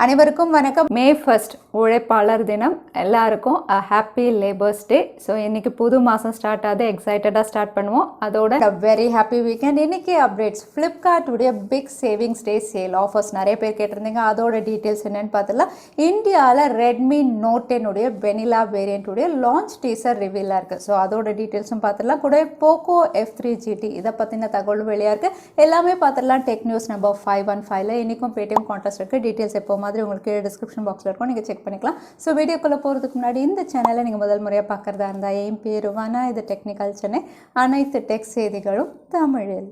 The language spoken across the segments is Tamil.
அனைவருக்கும் வணக்கம். மே 1 உழைப்பாளர் தினம். எல்லாருக்கும் ஹாப்பி லேபர்ஸ் டே. ஸோ இன்னைக்கு புது மாதம் ஸ்டார்ட் ஆகுது. எக்ஸைட்டடாக ஸ்டார்ட் பண்ணுவோம். அதோட வெரி ஹாப்பி வீக்கெண்ட். இன்னைக்கு அப்டேட்ஸ் ஃப்ளிப்கார்ட் உடைய big savings day sale offers நிறைய பேர் கேட்டிருந்தீங்க. அதோட டீட்டெயில்ஸ் என்னென்னு பார்த்துலாம். இந்தியாவில் ரெட்மி நோட் 10 உடைய வெனிலா வேரியண்ட் உடைய லான்ச் டீசர் ரிவீலாக இருக்குது. ஸோ அதோட டீட்டெயில்ஸும் பார்த்துலாம். கூட போக்கோ F3 GT இதை பற்றின தகவல் வெளியாக இருக்குது. எல்லாமே பார்த்துடலாம். டெக் நியூஸ் நம்பர் 515 இன்றைக்கும் பேடிஎம் கான்டெஸ்ட் இருக்குது. டீட்டெயில்ஸ் எப்போ மாதிரி உங்களுக்கு டிஸ்கிரிப்ஷன் பாக்ஸில் இருக்கும், நீங்கள் செக் பண்ணிக்கலாம். ஸோ வீடியோக்குள்ளே போகிறதுக்கு முன்னாடி இந்த சேனலை நீங்கள் முதல் முறையாக பார்க்குறதா இருந்தால் என் பேர் வானா, இது டெக்னிக்கல் சென்னை. அனைத்து டெக் செய்திகளும் தமிழில்.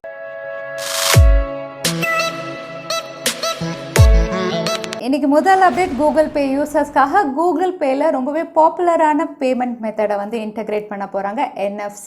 இன்றைக்கி முதல் அப்டேட் கூகுள் பே யூசர்ஸ்க்காக. கூகுள் பேயில் ரொம்பவே பாப்புலரான பேமெண்ட் மெத்தடை வந்து இன்டகிரேட் பண்ண போகிறாங்க. NFC.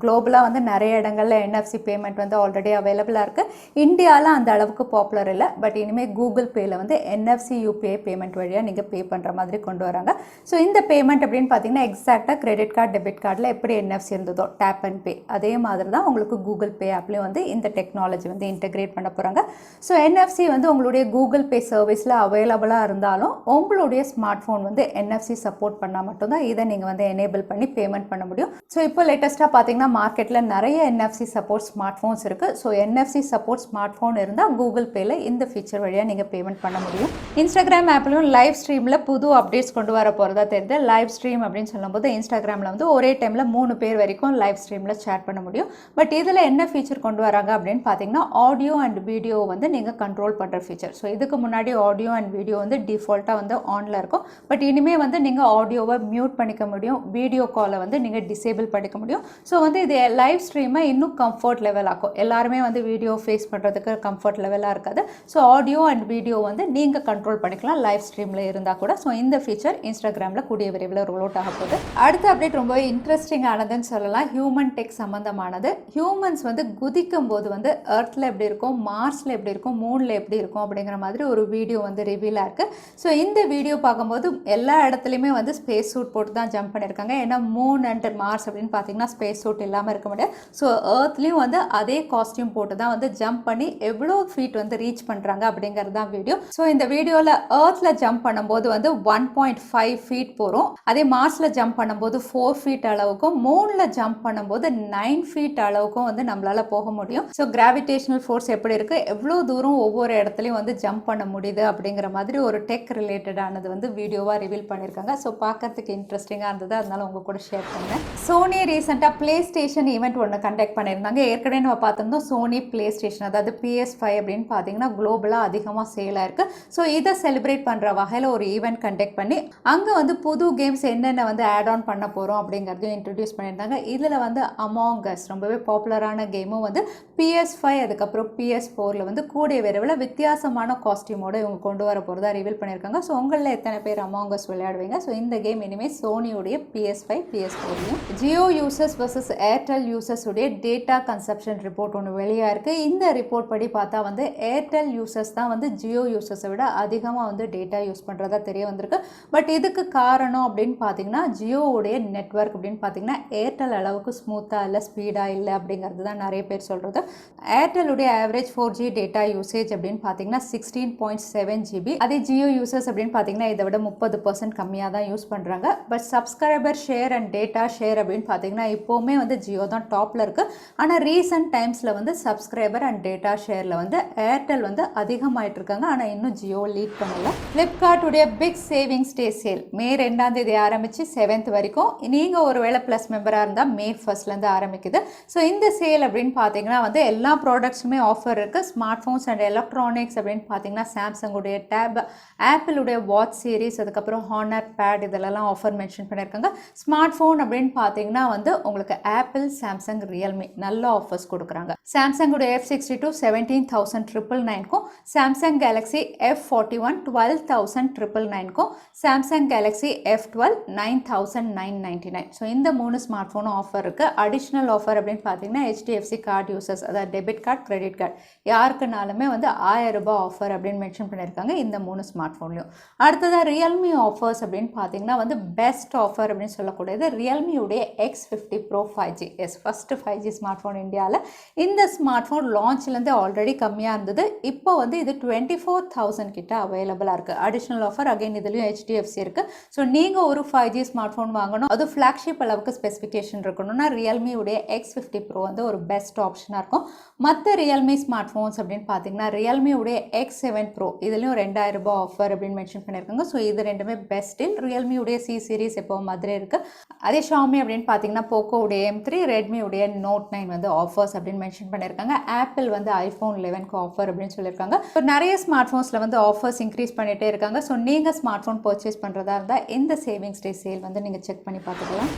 குளோபலாக வந்து நிறைய இடங்களில் NFC பேமெண்ட் வந்து ஆல்ரெடி அவைலபிளாக இருக்குது. இந்தியாவில் அந்த அளவுக்கு பாப்புலர் இல்லை. பட் இனிமேல் கூகுள் பேயில் வந்து NFC UPI பேமெண்ட் வழியாக நீங்கள் பே பண்ணுற மாதிரி கொண்டு வராங்க. ஸோ இந்த பேமெண்ட் அப்படின்னு பார்த்தீங்கன்னா எக்ஸாக்டாக கிரெடிட் கார்டு டெபிட் கார்டில் எப்படி NFC இருந்ததோ டேப் அண்ட் பே, அதே மாதிரி தான் உங்களுக்கு கூகுள் பே ஆப்லேயும் வந்து இந்த டெக்னாலஜி வந்து இன்டகிரேட் பண்ண போகிறாங்க. ஸோ NFC வந்து உங்களுடைய கூகுள் பே சர்வீஸில் அவைலபிளாக இருந்தாலும் உங்களுடைய ஸ்மார்ட் ஃபோன் வந்து NFC சப்போர்ட் பண்ணால் மட்டும்தான் இதை நீங்கள் வந்து எனேபிள் பண்ணி பேமெண்ட் பண்ண முடியும். ஸோ இப்போ லேட்டஸ்ட்டாக பார்த்தீங்கன்னா மார்க்கெட்டில் நிறைய NFC சப்போர்ட் ஸ்மார்ட் ஃபோன்ஸ் இருக்குது. So NFC support smart phone இருந்தால் கூகுள் பேயில் இந்த ஃபீச்சர் வழியாக நீங்கள் பேமெண்ட் பண்ண முடியும். இன்ஸ்டாகிராம் ஆப்லையும் லைவ் ஸ்ட்ரீமில் புது அப்டேட்ஸ் கொண்டு வர போகிறதா தெரியுது. லைவ் ஸ்ட்ரீம் அப்படின்னு சொல்லும்போது இன்ஸ்டாகிராமில் வந்து ஒரே டைமில் 3 பேர் வரைக்கும் லைவ் ஸ்ட்ரீமில் சேட் பண்ண முடியும். பட் இதில் என்ன ஃபீச்சர் கொண்டு வராங்க அப்படின்னு பார்த்தீங்கன்னா ஆடியோ அண்ட் வீடியோ வந்து நீங்கள் கண்ட்ரோல் பண்ணுற ஃபீச்சர். ஸோ இதுக்கு முன்னாடி ஆடியோ அண்ட் வீடியோ வந்து டிஃபால்ட்டாக வந்து ஆனில் இருக்கும். பட் இனிமேல் வந்து நீங்கள் ஆடியோவை மியூட் பண்ணிக்க முடியும், வீடியோ காலை வந்து நீங்கள் டிசேபிள் பண்ணிக்க முடியும். ஸோ வந்து இது லைவ் ஸ்ட்ரீமை இன்னும் கம்ஃபர்ட் லெவல் ஆகும். எல்லாருமே வந்து வீடியோ ஃபேஸ் பண்ணுறதுக்கு கம்ஃபர்ட் லெவலாக இருக்காது. ஸோ ஆடியோ அண்ட் வீடியோ வந்து நீங்கள் கண்ட்ரோல் பண்ணிக்கலாம் லைவ் ஸ்ட்ரீமில் இருந்தால் கூட. ஸோ இந்த ஃபீச்சர் இன்ஸ்டாகிராமில் கூடிய விரைவில் ரோல் அவுட் ஆக போகுது. அடுத்த அப்டேட் ரொம்பவே இன்ட்ரெஸ்டிங் ஆனதுன்னு சொல்லலாம். Human tech சம்மந்தமானது. ஹியூமன்ஸ் வந்து குதிக்கும் போது வந்து எர்த்தில் எப்படி இருக்கும், மார்ஸில் எப்படி இருக்கும், மூனில் எப்படி இருக்கும் அப்படிங்கிற மாதிரி ஒரு வீடியோ வந்து ரிவீலாக இருக்குது. ஸோ இந்த வீடியோ பார்க்கும்போது எல்லா இடத்துலையுமே வந்து ஸ்பேஸ் சூட் போட்டு தான் ஜம்ப் பண்ணியிருக்காங்க. ஏன்னா மூன் அண்ட் மார்ஸ் அப்படின்னு பார்த்தீங்கன்னா ஸ்பேஸ் சூட் இல்லாமல் இருக்க முடியாது. ஸோ எர்த்லேயும் வந்து அதே காஸ்டியூம் போட்டு தான் வந்து ஜம்ப் பண்ணி எவ்வளோ ஃபீட் வந்து ரீச் பண்ணுறாங்க அப்படிங்கிறது தான் வீடியோ. ஸோ இந்த வீடியோவில் எர்த்தில் ஜம்ப் பண்ணும்போது வந்து 1.5 ஃபீட் போகிறோம். அதே மார்ஸில் ஜம்ப் பண்ணும்போது 4 ஃபீட் அளவுக்கும், மூனில் ஜம்ப் பண்ணும்போது 9 ஃபீட் அளவுக்கும் வந்து நம்மளால் போக முடியும். ஸோ கிராவிடேஷனல் ஃபோர்ஸ் எப்படி இருக்குது, எவ்வளோ தூரம் ஒவ்வொரு இடத்துலையும் வந்து ஜம்ப் பண்ண முடியுது அப்படிங்கிற மாதிரி ஒரு டெக் ரிலேட்டடானது வந்து வீடியோவாக ரிவீல் பண்ணியிருக்காங்க. ஸோ பார்க்கறதுக்கு இன்ட்ரெஸ்டிங்காக இருந்தது, அதனால உங்கள் கூட ஷேர் பண்ணேன். சோனி ரீசெண்டாக பிளே ஸ்டேஷன் ஈவெண்ட் ஒன்று கண்டக்ட் பண்ணியிருந்தாங்க. ஏற்கனவே நம்ம பார்த்துருந்தோம் சோனி பிளே ஸ்டேஷன், அதாவது PS5 அப்படின்னு பார்த்தீங்கன்னா குளோபலாக அதிகமாக சேலாக இருக்குது. ஸோ இதை செலிப்ரேட் பண்ணுற வகையில் ஒரு ஈவெண்ட் கண்டக்ட் பண்ணி அங்கே வந்து புது கேம்ஸ் என்னென்ன வந்து ஆட் ஆன் பண்ண போகிறோம் அப்படிங்கிறதையும் இன்ட்ரடியூஸ் பண்ணியிருந்தாங்க. இதில் வந்து அமாங் அஸ் ரொம்பவே பாப்புலரான கேமும் வந்து PS5 அதுக்கப்புறம் PS4 வந்து கூடிய விரைவில் வித்தியாசமான காஸ்டியூமோடு இவங்க கொண்டு வர போகிறதா ரிவீல் பண்ணியிருக்காங்க. ஸோ உங்களில் எத்தனை பேர் அமாங் அஸ் விளையாடுவீங்க? ஸோ இந்த கேம் இனிமேல் சோனியுடைய PS5 PS4லையும். Jio users versus Airtel users உடைய டேட்டா கன்சப்ஷன் ரிப்போர்ட் ஒன்று வெளியாக இருக்குது. இந்த ரிப்போர்ட் படி பார்த்தா வந்து ஏர்டெல் யூசர்ஸ் தான் வந்து ஜியோ யூசர்ஸை விட அதிகமாக வந்து டேட்டா யூஸ் பண்ணுறதா தெரிய வந்திருக்கு. பட் இதுக்கு காரணம் அப்படின்னு பார்த்தீங்கன்னா ஜியோவுடைய நெட்வொர்க் அப்படின்னு பார்த்தீங்கன்னா ஏர்டெல் அளவுக்கு ஸ்மூத்தாக இல்லை, ஸ்பீடாக இல்லை அப்படிங்கிறது தான் நிறைய பேர் சொல்கிறது. ஏர்டெல்லுடைய ஆவரேஜ் 4G டேட்டா யூசேஜ் அப்படின்னு பார்த்தீங்கன்னா 16.7 GB. அதே ஜியோ யூசர்ஸ் அப்படின்னு பார்த்தீங்கன்னா இதை விட 30% கம்மியாக தான் யூஸ் பண்ணுறாங்க. But subscriber share and data share அப்படின்னு பார்த்தீங்கன்னா இப்போவுமே வந்து ஜியோ தான் டாப்பில் இருக்குது. ஆனால் ரீசன்ட் டைம்ஸில் வந்து சப்ஸ்கிரைபர் அண்ட் டேட்டா ஷேரில் வந்து ஏர்டெல் வந்து அதிகமாகிட்டு இருக்காங்க. ஆனால் இன்னும் ஜியோ லீட் பண்ணல. ஃப்ளிப்கார்ட்டுடைய big savings day sale May 2 ஆரம்பித்து 7 வரைக்கும். நீங்கள் ஒரு வேளை ப்ளஸ் மெம்பராக இருந்தால் மே 1 ஆரம்பிக்குது. ஸோ இந்த சேல் அப்படின்னு பார்த்தீங்கன்னா வந்து எல்லா ப்ராடக்ட்ஸுமே ஆஃபர் இருக்குது. ஸ்மார்ட் ஃபோன்ஸ் அண்ட் எலக்ட்ரானிக்ஸ் அப்படின்னு பார்த்தீங்கன்னா சாம்சங்குடைய டேப், ஆப்பிளுடைய வாட்ச் சீரிஸ், அதுக்கப்புறம் ஹானர் பேட் இதெல்லாம் ஆஃபர் மென்ஷன் பண்ணியிருக்காங்க. ஸ்மார்ட் ஃபோன் அப்படின்னு பார்த்தீங்கன்னா வந்து உங்களுக்கு ஆப்பிள், சாம்சங், ரியல்மி நல்ல ஆஃபர்ஸ் கொடுக்குறாங்க. சாம்சங்குடைய F62 17,999க்கும், சாம்சங் கேலக்ஸி F41 12,999க்கும், சாம்சங் கேலக்ஸி F12 9,999. ஸோ இந்த 3 ஸ்மார்ட் ஃபோனும் ஆஃபர் இருக்குது. அடிஷ்னல் ஆஃபர் அப்படின்னு பார்த்தீங்கன்னா HDFC கார்டு யூசர்ஸ், அதாவது டெபிட் கார்டு, கிரெடிட் கார்டு யாருக்குனாலுமே வந்து 1000 ரூபாய் ஆஃபர் அப்படின்னு மென்ஷன் பண்ணியிருக்காங்க. கொடுத்துருக்காங்க இந்த 3 ஸ்மார்ட் ஃபோன்லையும். அடுத்ததாக ரியல்மி ஆஃபர்ஸ் அப்படின்னு பார்த்தீங்கன்னா வந்து பெஸ்ட் ஆஃபர் அப்படின்னு சொல்லக்கூடியது ரியல்மியுடைய X50 Pro 5G first 5G smart phone இந்தியாவில். இந்த ஸ்மார்ட் ஃபோன் லான்ச்லேருந்து ஆல்ரெடி கம்மியாக இருந்தது. இப்போ வந்து இது 24,000 கிட்ட அவைலபிளாக இருக்குது. அடிஷ்னல் ஆஃபர் அகைன் இதுலேயும் HDFC இருக்குது. ஸோ நீங்கள் ஒரு 5G ஸ்மார்ட் ஃபோன் வாங்கணும், அது ஃப்ளாக்ஷிப் அளவுக்கு ஸ்பெசிஃபிகேஷன் இருக்கணும்னா ரியல்மியுடைய X50 Pro வந்து ஒரு பெஸ்ட் ஆப்ஷனாக இருக்கும். மற்ற ரியல்மி ஸ்மார்ட் ஃபோன்ஸ் அப்படின்னு பார்த்தீங்கன்னா ரியல்மியுடைய X7 Pro இதுலேயும் 2000 ரூபாய் ஆஃபர் அப்படின்னு மென்ஷன் பண்ணியிருக்காங்க. ஸோ இது ரெண்டுமே பெஸ்ட் டீல். ரியல்மியுடைய C சீரிஸ் எப்போ மாதிரி இருக்குது. அதே ஷாமி அப்படின்னு பார்த்தீங்கன்னா போக்கோவுடைய M3, ரெட்மியுடைய Note 9 வந்து ஆஃபர்ஸ் அப்படின்னு மென்ஷன் பண்ணியிருக்காங்க. ஆப்பிள் வந்து iPhone 11க்கு ஆஃபர் அப்படின்னு சொல்லியிருக்காங்க. ஸோ நிறைய ஸ்மார்ட் ஃபோன்ஸில் வந்து ஆஃபர்ஸ் இன்க்ரீஸ் பண்ணிகிட்டே இருக்காங்க. ஸோ நீங்கள் ஸ்மார்ட் ஃபோன் பர்ச்சேஸ் பண்ணுறதா இருந்தால் இந்த சேவிங்ஸ் டே சேல் வந்து நீங்கள் செக் பண்ணி பார்த்துக்கலாம்.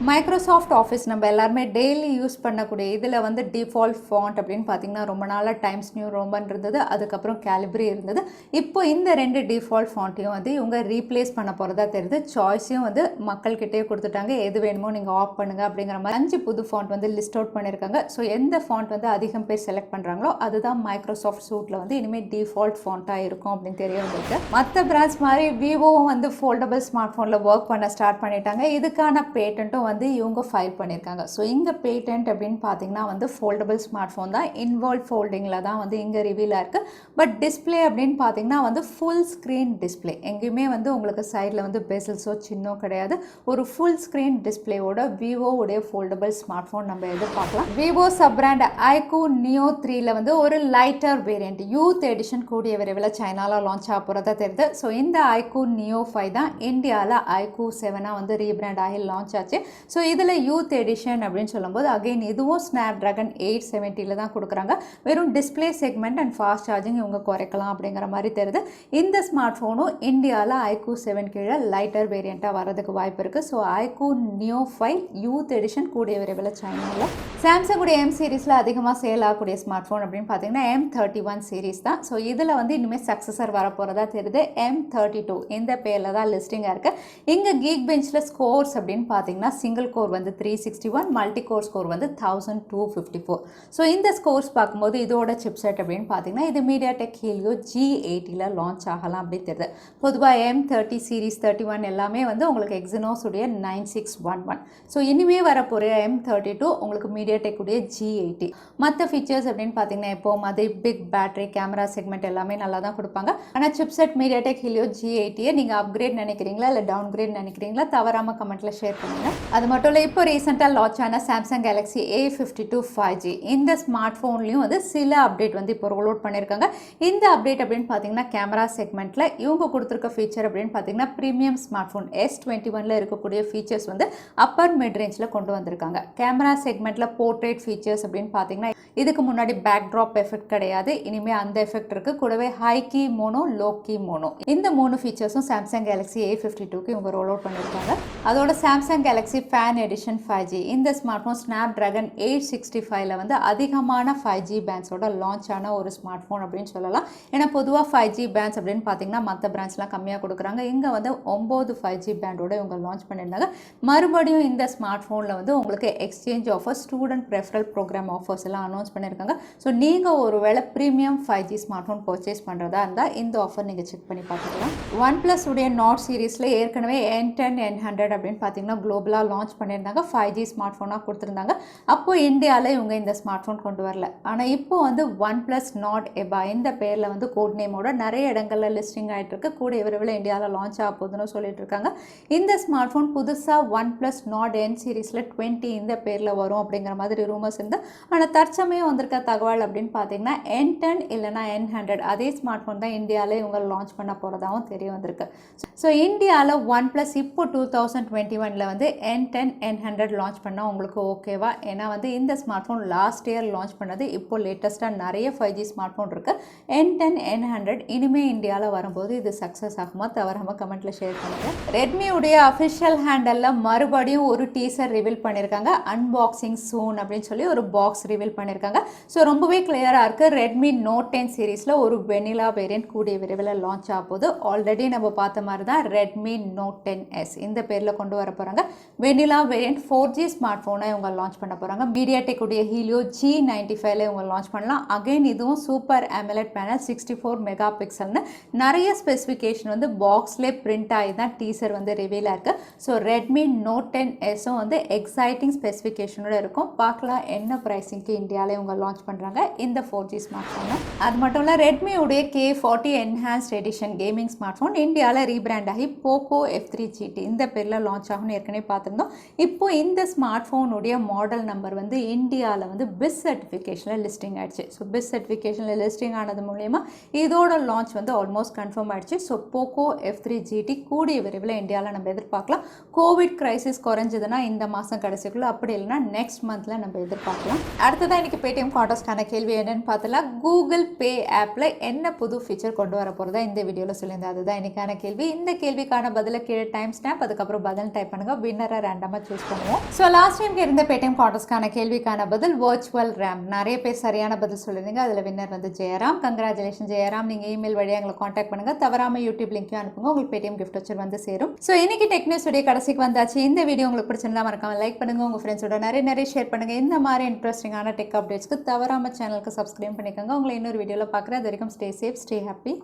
மைக்ரோசாஃப்ட் ஆஃபீஸ் நம்ம எல்லாருமே டெய்லி யூஸ் பண்ணக்கூடிய இதில் வந்து டிஃபால்ட் ஃபாண்ட் அப்படின்னு பார்த்தீங்கன்னா ரொம்ப நாளாக டைம்ஸ் நியூ ரோமன் இருந்தது, அதுக்கப்புறம் கேலிப்ரி இருந்தது. இப்போ இந்த 2 டிஃபால்ட் ஃபாண்ட்டையும் வந்து இவங்க ரீப்ளேஸ் பண்ண போகிறதா தெரியுது. சாய்ஸையும் வந்து மக்கள்கிட்டே கொடுத்துட்டாங்க, எது வேணுமோ நீங்கள் ஆஃப் பண்ணுங்கள் அப்படிங்கிற மாதிரி 5 புது ஃபாண்ட் வந்து லிஸ்ட் அவுட் பண்ணியிருக்காங்க. ஸோ எந்த ஃபாண்ட் வந்து அதிகம் பேர் செலக்ட் பண்ணுறாங்களோ அதுதான் மைக்ரோசாஃப்ட் சூட்டில் வந்து இனிமேல் டிஃபால்ட் ஃபாண்ட்டாக இருக்கும் அப்படின்னு தெரிய வந்திருக்கு. மற்ற பிராண்ட்ஸ் மாதிரி விவோவும் வந்து ஃபோல்டபிள் ஸ்மார்ட் ஃபோனில் ஒர்க் பண்ண ஸ்டார்ட் பண்ணிட்டாங்க. இதுக்கான பேட்டன்ட்டும் வந்து இவங்க ஃபைல் பண்ணியிருக்காங்க. ஸோ இங்கே பேட்டன்ட் அப்படின்னு பார்த்தீங்கன்னா வந்து ஃபோல்டபிள் ஸ்மார்ட் ஃபோன் தான், இன்வால்வ் ஃபோல்டிங்கில் தான் வந்து இங்கே ரிவீலாக இருக்குது. பட் டிஸ்பிளே அப்படின்னு பார்த்தீங்கன்னா வந்து ஃபுல் ஸ்க்ரீன் டிஸ்பிளே, எங்கேயுமே வந்து உங்களுக்கு சைடில் வந்து பெசல்ஸோ சின்னோ கிடையாது. ஒரு ஃபுல் ஸ்க்ரீன் டிஸ்பிளேவோட விவோவுடைய ஃபோல்டபிள் ஸ்மார்ட் ஃபோன் நம்ம எதிர்பார்க்கலாம். விவோ சப் பிராண்ட் iQOO Neo3ல வந்து ஒரு லைட்டர் வேரியண்ட் யூத் எடிஷன் கூடிய விரைவில் சைனாவில் லான்ச் ஆக போகிறதா தெரியுது. ஸோ இந்த iQOO Neo5 தான் இந்தியாவில் iQOO 7 வந்து ரீபிராண்ட் ஆகி லான்ச் ஆச்சு. ஸோ இதில் யூத் எடிஷன் அப்படின்னு சொல்லும்போது அகெயின் இதுவும் ஸ்னாப்ட்ராகன் 870 தான் கொடுக்குறாங்க. வெறும் display segment and fast charging இவங்க குறைக்கலாம் அப்படிங்கிற மாதிரி தெரியுது. இந்த ஸ்மார்ட் ஃபோனும் இந்தியாவில் iQOO 7 கீழே லைட்டர் வேரியண்ட்டாக வரதுக்கு வாய்ப்பு இருக்குது. So iQOO Neo5 youth edition கூடிய விரைவில் சைனாவில். சாம்சங்குடைய M சீரீஸில் அதிகமாக சேல் ஆகக்கூடிய ஸ்மார்ட் ஃபோன் அப்படின்னு பார்த்தீங்கன்னா M31 சீரீஸ் தான். ஸோ இதில் வந்து இனிமேல் சக்ஸஸர் வர போகிறதா தெரியுது. M32 இந்த பேரில் தான் லிஸ்டிங்காக இருக்குது. இங்கே கீக் பெஞ்சில் ஸ்கோர்ஸ் அப்படின்னு பார்த்தீங்கன்னா சிங்கிள் கோர் வந்து 361, மல்டி கோர் ஸ்கோர் வந்து 1254. ஸோ இந்த ஸ்கோர்ஸ் பார்க்கும்போது இதோட சிப்செட் அப்படின்னு பார்த்தீங்கன்னா இது MediaTek Helio G80ல லான்ச் ஆகலாம் அப்படி தெரியுது. பொதுவாக M30 சீரீஸ் 31 எல்லாமே வந்து உங்களுக்கு எக்ஸினோஸ் உடைய 9611. ஸோ இனிமே வரப்போகிற M32 உங்களுக்கு MediaTek உடைய G80. மற்ற ஃபீச்சர்ஸ் அப்படின்னு பார்த்தீங்கன்னா இப்போ மாதிரி பிக் பேட்டரி, கேமரா செக்மெண்ட் எல்லாமே நல்லா தான் கொடுப்பாங்க. ஆனால் சிப்செட் MediaTek Helio G80 நீங்கள் அப்கிரேட் நினைக்கிறீங்களா இல்லை டவுன் கிரேட் நினைக்கிறீங்களா, தவறாமல் கமெண்ட்டில் ஷேர் பண்ணுங்கள். அது மட்டும் இல்லை, இப்போ ரீசெண்டாக லான்ச் ஆன சாம்சங் கேலக்ஸி A52 5G இந்த ஸ்மார்ட் ஃபோன்லையும் வந்து சில அப்டேட் வந்து இப்போ ரோல் அவுட் பண்ணியிருக்காங்க. இந்த அப்டேட் அப்படின்னு பார்த்தீங்கன்னா கேமரா செக்மெண்ட்டில் இவங்க கொடுத்துருக்க ஃபீச்சர் அப்படின்னு பார்த்தீங்கன்னா ப்ரீமியம் ஸ்மார்ட் ஃபோன் S21ல இருக்கக்கூடிய ஃபீச்சர்ஸ் வந்து அப்பர் மிட் ரேஞ்சில் கொண்டு வந்திருக்காங்க. கேமரா செக்மெண்ட்டில் போர்ட்ரேட் ஃபீச்சர்ஸ் அப்படின்னு பார்த்தீங்கன்னா இதுக்கு முன்னாடி பேக் ட்ராப் எஃபெக்ட் கிடையாது, இனிமேல் அந்த எஃபெக்ட் இருக்குது. கூடவே high key mono, low key mono இந்த 3 ஃபீச்சர்ஸும் சாம்சங் கேலக்ஸி A52க்கு இவங்க ரோல் அவுட் பண்ணியிருக்காங்க. அதோட Samsung Galaxy fan edition 5G இந்த ஸ்மார்ட் ஃபோன் ஸ்னாப்ட்ராகன் 865ல வந்து அதிகமான 5G பேண்ட்ஸோட லான்ச் ஆன ஒரு ஸ்மார்ட் ஃபோன் அப்படின்னு சொல்லலாம். ஏன்னா பொதுவாக 5G பேண்ட்ஸ் அப்படின்னு பார்த்தீங்கன்னா மற்ற பிராண்ட்ஸ்லாம் கம்மியாக கொடுக்குறாங்க. இங்கே வந்து 9 5G பேண்டோட இவங்க லான்ச் பண்ணியிருந்தாங்க. மறுபடியும் இந்த ஸ்மார்ட் ஃபோனில் வந்து உங்களுக்கு exchange offer, student referral program offers எல்லாம் அனௌன்ஸ் பண்ணியிருக்காங்க. ஸோ நீங்கள் ஒருவேளை premium 5G smart phone purchase பண்ணுறதா இருந்தால் இந்த ஆஃபர் நீங்கள் செக் பண்ணி பார்த்துக்கலாம். OnePlus உடைய நாட் சீரீஸில் ஏற்கனவே N10 N100 அப்படின்னு பார்த்தீங்கன்னா குளோபலாக லான்ச் பண்ணியிருந்தாங்க. 5G ஸ்மார்ட் ஃபோனாக கொடுத்துருந்தாங்க. அப்போ இந்தியாவில் இவங்க இந்த ஸ்மார்ட் ஃபோன் கொண்டு வரல. ஆனால் இப்போ வந்து OnePlus Nord N100 இந்த பேரில் வந்து கோட் நேமோட நிறைய இடங்களில் லிஸ்டிங் ஆகிட்டு இருக்கு. கூட விரைவில் இந்தியாவில் லான்ச் ஆக போகுதுன்னு சொல்லிட்டு இருக்காங்க. இந்த ஸ்மார்ட் ஃபோன் புதுசாக OnePlus Nord N சீரீஸில் 20 இந்த பேரில் வரும் அப்படிங்கிற மாதிரி ரூமர்ஸ் இருந்து. ஆனால் தற்சமயம் வந்திருக்க தகவல் அப்படின்னு பார்த்தீங்கன்னா N10 இல்லைனா N100 அதே ஸ்மார்ட் ஃபோன் தான் இந்தியாவில் இவங்க லான்ச் பண்ண போகிறதாகவும் தெரிய வந்திருக்கு. ஸோ இந்தியாவில் OnePlus இப்போ 2021ல் வந்து N10 N100 லான்ச் பண்ணால் உங்களுக்கு ஓகேவா? ஏன்னா வந்து இந்த smart phone last year launch பண்ணது. இப்போ லேட்டஸ்ட்டாக நிறைய 5G ஸ்மார்ட் ஃபோன் இருக்குது. N10 N100 இனிமேல் இந்தியாவில் வரும்போது இது சக்ஸஸ் ஆகுமா, தவறாமல் கமெண்ட்டில் ஷேர் பண்ணுங்கள். ரெட்மியுடைய அஃபிஷியல் ஹேண்டலில் மறுபடியும் ஒரு டீசர் ரிவீல் பண்ணியிருக்காங்க. அன்பாக்சிங் சூன் அப்படின்னு சொல்லி ஒரு பாக்ஸ் ரிவீல் பண்ணியிருக்காங்க. ஸோ ரொம்பவே கிளியராக இருக்குது. Redmi Note 10 சீரீஸில் ஒரு வெனிலா வேரியன்ட் கூடிய விரைவில் லான்ச் ஆக போகுது. ஆல்ரெடி நம்ம பார்த்த மாதிரி மாதிரி தான் Redmi Note 10s இந்த பேரில் கொண்டு வர போகிறாங்க. வெனிலா வேரியன்ட் 4G ஸ்மார்ட் ஃபோனை இவங்க லான்ச் பண்ண போகிறாங்க. மீடியாடெக் உடைய ஹீலியோ G95ல இவங்க லான்ச் பண்ணலாம். அகைன் இதுவும் சூப்பர் AMOLED பேனல் 64 மெகா பிக்சல்னு நிறைய ஸ்பெசிஃபிகேஷன் வந்து பாக்ஸ்லேயே பிரிண்ட் ஆகி தான் டீசர் வந்து ரிவீலாக இருக்குது. ஸோ Redmi Note 10s'ம் வந்து எக்ஸைட்டிங் ஸ்பெசிஃபிகேஷனோட இருக்கும். பார்க்கலாம் என்ன ப்ரைஸிங்க்கு இந்தியாவில் இவங்க லான்ச் பண்ணுறாங்க இந்த 4G ஸ்மார்ட் ஃபோனை. அது மட்டும் இல்லை Redmi உடைய K40 enhanced edition gaming smart phone இந்தியாவில் ரீபிராண்ட் ஆகி Poco F3 GT இந்த பேரில் லான்ச் ஆகும்னு ஏற்கனவே பார்த்துருந்தோம். இப்போ இந்த ஸ்மார்ட் ஃபோனுடைய மாடல் நம்பர் வந்து இந்தியாவில் வந்து BIS சர்டிஃபிகேஷனில் லிஸ்டிங் ஆயிடுச்சு. ஸோ BIS சர்டிஃபிகேஷனில் லிஸ்டிங் ஆனது மூலயமா இதோட லான்ச் வந்து ஆல்மோஸ்ட் கன்ஃபார்ம் ஆயிடுச்சு. ஸோ Poco F3 GT கூடிய விரைவில் இந்தியாவில் நம்ம எதிர்பார்க்கலாம். கோவிட் கிரைசிஸ் குறைஞ்சதுன்னா இந்த மாதம் கடைசிக்குள்ள, அப்படி இல்லைன்னா நெக்ஸ்ட் மந்த்தில் நம்ம எதிர்பார்க்கலாம். அடுத்ததான் இன்னைக்கு பேடிஎம் கான்டெஸ்ட்கான கேள்வி என்னன்னு பார்த்தலாம். கூகுள் பே ஆப்பில் என்ன புது ஃபீச்சர் கொண்டு வர போகிறதா இந்த வீடியோவில் சொல்லியிருந்தேன். அதுதான் இன்னைக்கான கேள்வி. இந்த கேள்விக்கான பதிலை கீழே டைம் ஸ்டாம்ப் அதுக்கப்புறம் பதில் டைப் பண்ணுங்க. வின்னரை ரேண்டமாக சூஸ் பண்ணுவோம். ஸோ லாஸ்ட் டைம் இருந்த பேடிஎம் கான்டெஸ்ட்கான கேள்விக்கான பதில் வர்ச்சுவல் ரேம். நிறைய பேர் சரியான பதில் சொல்லியிருந்தீங்க. அதில் வின்னர் வந்து ஜெயராம். கங்க்ராச்சுலேஷன் ஜெயராம். நீங்கள் இமெயில் வழியாக எங்களை காண்டாக்ட் பண்ணுங்க. தவறாமல் யூடியூப் லிங்க்கையும் அனுப்புங்க. உங்களுக்கு பேடிஎம் கிஃப்ட் வச்சர் வந்து சேரும். ஸோ இன்னைக்கு டெக்னிக்ஸ் உடைய கடைசிக்கு வந்தாச்சு. இந்த வீடியோ உங்களுக்கு பிடிச்சிருந்தா மறக்காம லைக் பண்ணுங்க. உங்கள் ஃப்ரெண்ட்ஸோட நிறைய ஷேர் பண்ணுங்க. இந்த மாதிரி இன்ட்ரெஸ்டிங்கான டெக் அப்டேட்ஸ்க்கு தவறாம சேனலுக்கு சப்ஸ்கிரைப் பண்ணிக்கோங்க. உங்களை இன்னொரு வீடியோவில் பார்க்குறேன். அது வரைக்கும் ஸ்டே சேஃப், ஸ்டே ஹாப்பி.